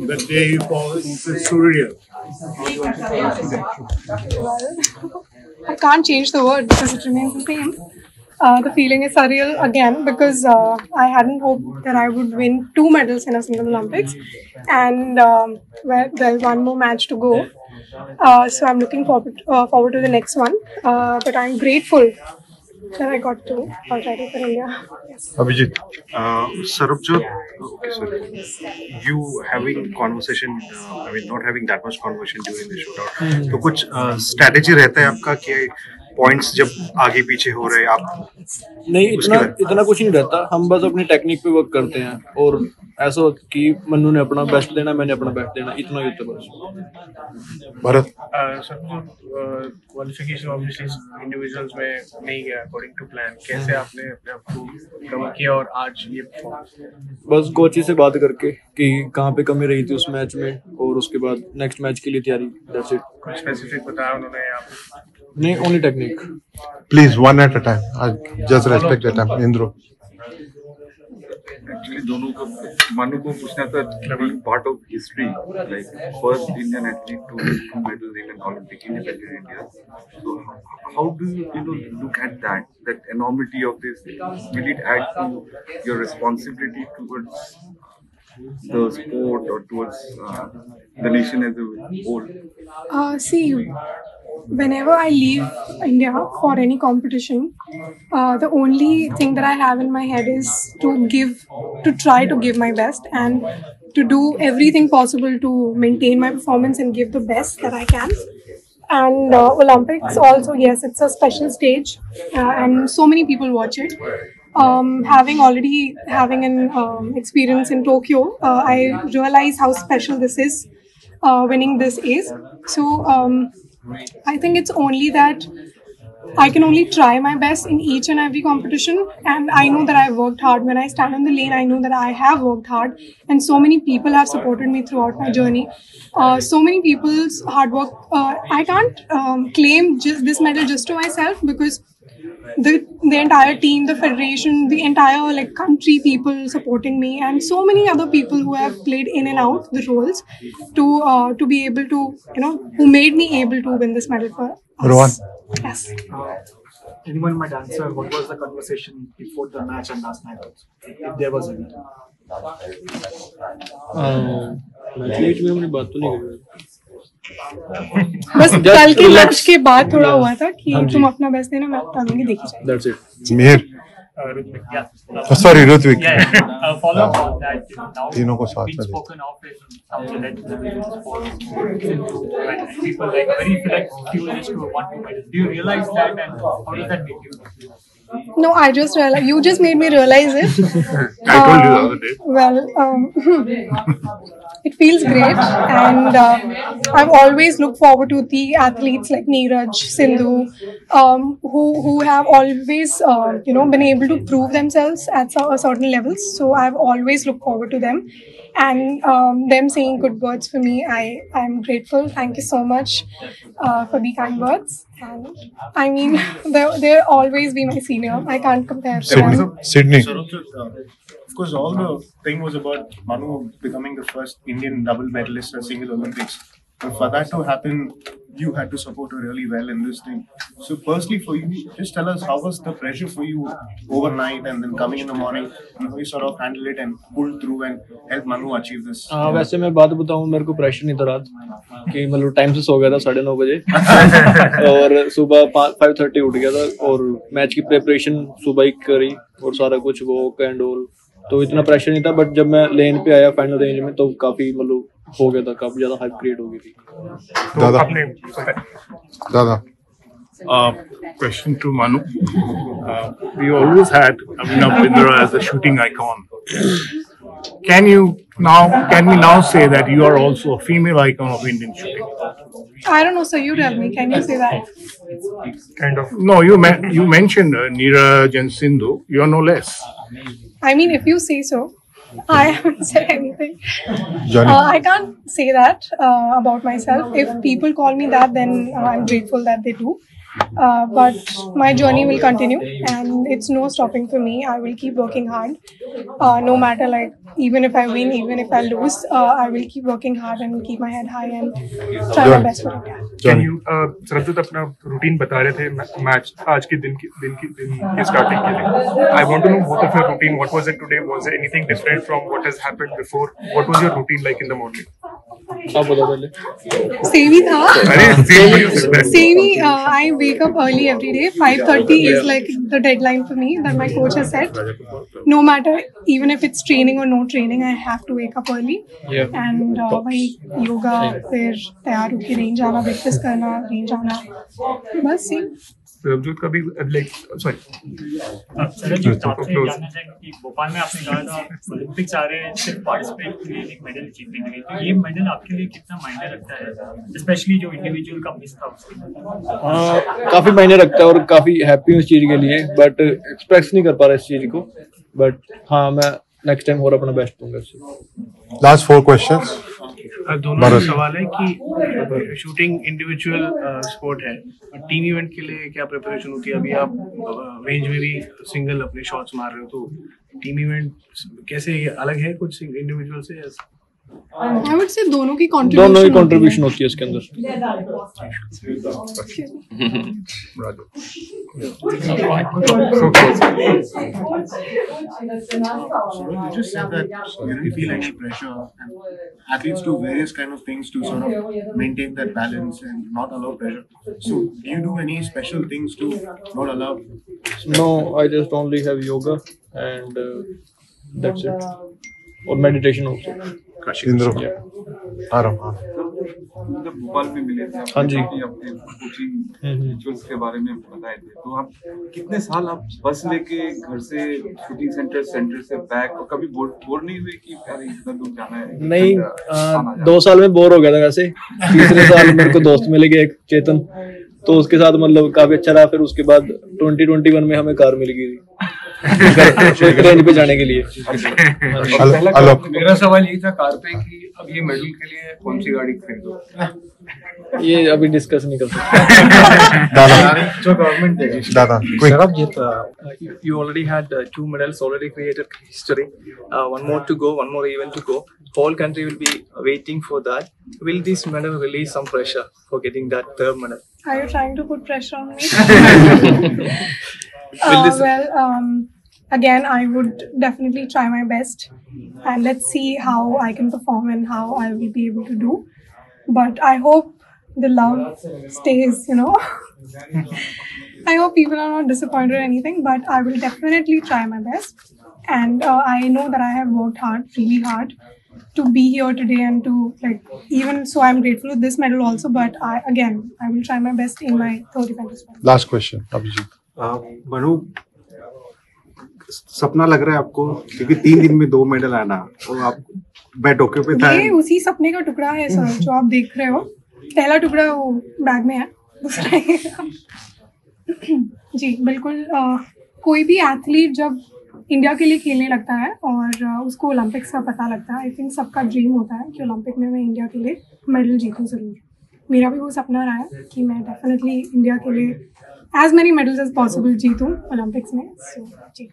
The day you fall into surreal. Well, I can't change the word because it remains the same. The feeling is surreal again because I hadn't hoped that I would win 2 medals in a single Olympics, and there's one more match to go. So I'm looking forward to the next one. But I'm grateful that I got to try to for India. Yes. Abhijit. Sarabjot, okay, sorry. You having conversation, I mean, not having that much conversation during the shootout. तो कुछ strategy रहता है आपका कि points जब आगे पीछे हो रहे आप नहीं इतना कुछ नहीं रहता. हम बस अपनी टेक्निक पे वर्क करते हैं और ऐसा होता कि मन्नू ने अपना बेस्ट देना, मैंने अपना बेस्ट देना, इतना ही होता है बस. भरत. क्वालिफिकेशन ऑब्वियसली इंडिविजुअल्स में नहीं गया अकॉर्डिंग टू प्लान. कैसे आपने अपने आप को कवर किया और आज ये परफॉर्मेंस? बस कोची से बात करके कि कहाँ पे कमी रही थी उस मैच में और उसके बाद नेक्स्ट मैच के लिए तैयारी. That's it. कुछ स्पेसिफिक बताया उन्होंने आप? नहीं, only technique. Please, one at a time. Just respect the time. Indro. Actually, दोनों को मानू को पूछना था. Being part of history, like first Indian athlete to win 2 medals in an Olympic independent India. So how do you look at that enormity of this? Will it add to your responsibility towards the sport or towards the nation as a whole? See, whenever I leave India for any competition, the only thing that I have in my head is to try to give my best and to do everything possible to maintain my performance and give the best that I can. And Olympics also, yes, it's a special stage and so many people watch it. Having an experience in Tokyo, I realize how special this is, winning this is. So I think it's only that I can only try my best in each and every competition, and I know that I've worked hard. When I stand on the lane, I know that I have worked hard, and so many people have supported me throughout my journey. So many people's hard work. I can't claim this medal just to myself because the entire team, the federation, the entire country, people supporting me, and so many other people who have played in and out the roles to be able to who made me able to win this medal for us. Rohan. Yes. Anyone might answer what was the conversation before the match and last night also, if there was any. Match में हमने बात तो नहीं करी. बस कल के match के बाद थोड़ा हुआ था कि तुम अपना बेस्ट देना, मैं अपना दूंगी, देखी जाए. That's it. Mihir. Sorry, Rutvik. Follow up on that. Now तीनों को साथ being में. spoken of in some select when people very curious to want to medal. Do you realize that, and how does that make you? No, I just realized. You just made me realize it. I told you the other day. Well, it feels great, and I've always looked forward to the athletes like Neeraj, Sindhu, who have always been able to prove themselves at a certain levels. So I've always looked forward to them, and them saying good words for me. I'm grateful. Thank you so much for the kind words. And I mean, they'll always be my senior. I can't compare to them. Sydney. Of course, all the thing was about Manu becoming the first Indian double medalist at single Olympics. But for that to happen, you had to support her really well in this thing. So personally for you, just tell us how was the pressure for you overnight and then coming in the morning, and how you sort of handle it and pull through and help Manu achieve this? वैसे मैं बात बताऊं, मेरे को pressure नहीं था रात कि मतलब टाइम से सो गया था 9:30 बजे और सुबह 5:30 उठ गया था और मैच की प्रिपरेशन सुबह ही करी और सारा कुछ वॉक एंड ऑल, तो इतना प्रेशर नहीं था. बट जब मैं लेन पे आया फाइनल रेंज में तो काफी मतलब हो गया था, काफी ज्यादा हाइप क्रिएट हो गई थी. दादा. Question to Manu. We always had Abhinav Bindra as a shooting icon. Can we now say that you are also a female icon of Indian shooting? I don't know, so you tell me. Can you say that? Kind of. No, you mentioned Neeraj and Sindhu. You are no less. I mean, if you say so. I haven't said anything. Johnny. I can't say that about myself. If people call me that, then I'm grateful that they do. But my journey will continue, and it's no stopping for me. I will keep working hard, no matter like even if I win, even if I lose. I will keep working hard and keep my head high and try my best for India. Can you Sarabjot अपना routine बता रहे थे match आज के दिन की starting के लिए. I want to know both of your routine. What was it today? Was there anything different from what has happened before? What was your routine like in the morning? आप बता पहले. Same ही था. अरे Same he. I wake up early every day. 5:30 is like the deadline for me that my coach has set. No matter, even if it's training or no training, I have to wake up early. Yeah. And वही योगा, फिर तैयार होके range जाना, breakfast करना, range जाना, बस same. Sarabjot का भी लाइक सॉरी सरबजोत आपसे जानना चाहेंगे कि भोपाल में आपने कहा था ओलंपिक्स आ रहे हैं सिर्फ पार्टिसिपेट के लिए, एक मेडल जीतने के लिए, तो ये मेडल आपके लिए कितना मायने रखता है, स्पेशली जो इंडिविजुअल का मिस था उसके. काफी मायने रखता है और काफी हैप्पी हूँ इस चीज के लिए, बट एक्सप्रेस नहीं कर पा रहा इस चीज को. बट हाँ, मैं नेक्स्ट टाइम और अपना बेस्ट दूंगा. Last 4 questions. दोनों का सवाल है कि शूटिंग इंडिविजुअल स्पोर्ट है, टीम इवेंट के लिए क्या प्रिपरेशन होती है? अभी आप रेंज में भी सिंगल अपने शॉट्स मार रहे हो, तो टीम इवेंट कैसे अलग है कुछ इंडिविजुअल से? I would say दोनों की कंट्रीब्यूशन होती है इसके अंदर. So you just said that you didn't feel any pressure, and athletes do various kind of things to sort of maintain that balance and not allow pressure. So do you do any special things to not allow? No, I just only have yoga and that's it. और meditation also. Indra Yeah. आराम. जब भोपाल में मिले थे हाँ जी. अपने coaching rituals के बारे में बताए थे, तो आप कितने साल आप बस लेके घर से शूटिंग सेंटर से बैक, और कभी बोर नहीं हुए कि यार इतना दूर जाना है? नहीं, 2 साल में बोर हो गया था वैसे. तीसरे साल मेरे को दोस्त मिल गया एक चेतन, तो उसके साथ मतलब काफी अच्छा रहा. फिर उसके बाद 2021 में हमें कार मिल गई रेंज पे जाने के लिए. आलोक. मेरा सवाल यही था कार पे कि अगले मेडल के लिए कौन सी गाड़ी खरीदो, ये अभी डिस्कस नहीं कर सकते. दादा. जो गवर्नमेंट देगी. दादा. Quick. You already had 2 medals already created history. One more to go, one more event to go. Whole country will be waiting for that. Will this medal release some pressure for getting that 3rd medal? Are you trying to put pressure on me? Again, I would definitely try my best, and let's see how I can perform and how I will be able to do. But I hope the love stays, you know. I hope people are not disappointed or anything, but I will definitely try my best. And I know that I have worked hard, really hard, to be here today and to even so I'm grateful for this medal also, but I will try my best in my 3rd event as well. Last question, Abhijit. Manu, सपना लग रहा है आपको क्योंकि 3 दिन में 2 medal आना, तो आप टोक्यो पे था. ये उसी सपने का टुकड़ा है सर, जो आप देख रहे हो. पहला टुकड़ा वो बैग में है, दूसरा जी बिल्कुल. कोई भी एथलीट जब इंडिया के लिए खेलने लगता है और उसको ओलंपिक्स का पता लगता है, आई थिंक सबका ड्रीम होता है कि ओलंपिक में मैं इंडिया के लिए मेडल जीतूँ ज़रूर. मेरा भी वो सपना रहा है कि मैं डेफिनेटली इंडिया के लिए as many medals as possible जीतूँ ओलंपिक्स में. सो जी.